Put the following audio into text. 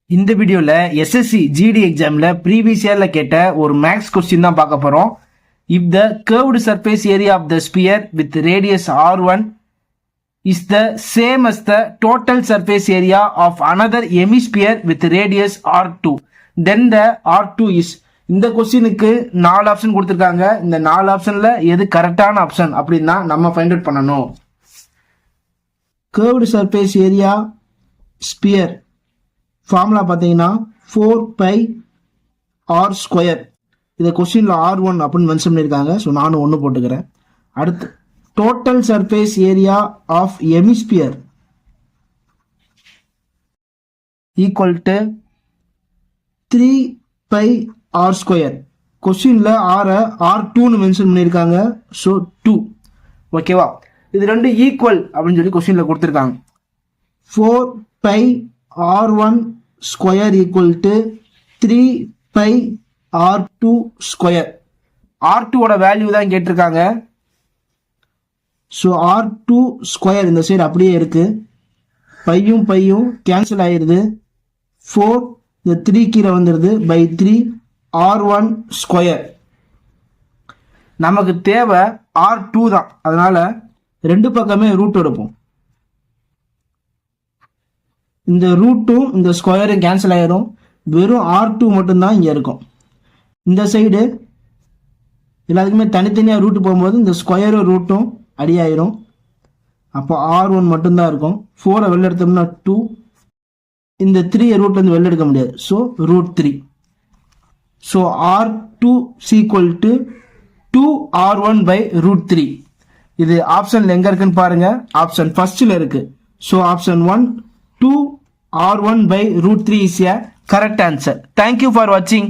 இந்த வீடியோல SSC GD எக்ஸாம்ல ப்ரீவியஸ் இயர்ல கேட்ட ஒரு மேக்ஸ் கொஸ்டின் தான் பார்க்க போறோம். If the curved surface area of the sphere with radius r1 is the same as the total surface area of another hemisphere with radius r2, then the r2 is. இந்த கொஸ்டினுக்கு 4 option கொடுத்துருக்காங்க. இந்த 4 ஆப்ஷன்ல எது கரெக்டான ஆப்ஷன் அப்படின்னா நம்ம find out பண்ணணும். Curved surface area sphere formula பார்த்தீங்கன்னா 4πr². இதை கொஸ்டினில் r1 அப்படின்னு மென்ஷன் பண்ணியிருக்காங்க. ஸோ நானும் 1 போட்டுக்கிறேன். அடுத்து total surface area of hemisphere equal to 3πr². கொஸ்டினில் r2ன்னு மென்ஷன் பண்ணியிருக்காங்க. ஸோ 2. ஓகேவா? இது ரெண்டு ஈக்குவல் அப்படின்னு சொல்லி கொஸ்டினில் கொடுத்துருக்காங்க. 4πr1² equal to 3πr2². r2ஓட value தான் கேட்டிருக்காங்க. ஸோ r2² இந்த சைடு அப்படியே இருக்கு. பையும் கேன்சல் ஆயிருது. 4 இந்த 3 கீழே வந்துடுது. By 3 r1². நமக்கு தேவை r2 தான். அதனால ரெண்டு பக்கமே ரூட் எடுப்போம். இந்த ரூட்டும் இந்த ஸ்கொயரும் கேன்சல் ஆயிரும். வெறும் r2 மட்டும்தான் இங்கே இருக்கும். இந்த சைடு எல்லாத்துக்குமே தனித்தனியாக ரூட்டு போகும்போது இந்த ஸ்கொயரும் ரூட்டும் அடியாயிரும். அப்போ r1 மட்டும்தான் இருக்கும். 4 வெளில எடுத்தோம்னா 2. இந்த 3 ரூட்லேருந்து வெளில எடுக்க முடியாது. So √3. So r2 equal to 2r1/√3. இது ஆப்ஷன்ல எங்க இருக்குன்னு பாருங்க. ஆப்ஷன் ஃபர்ஸ்ட்ல இருக்கு. So option 1 2r1/√3 is a correct answer. Thank you for watching.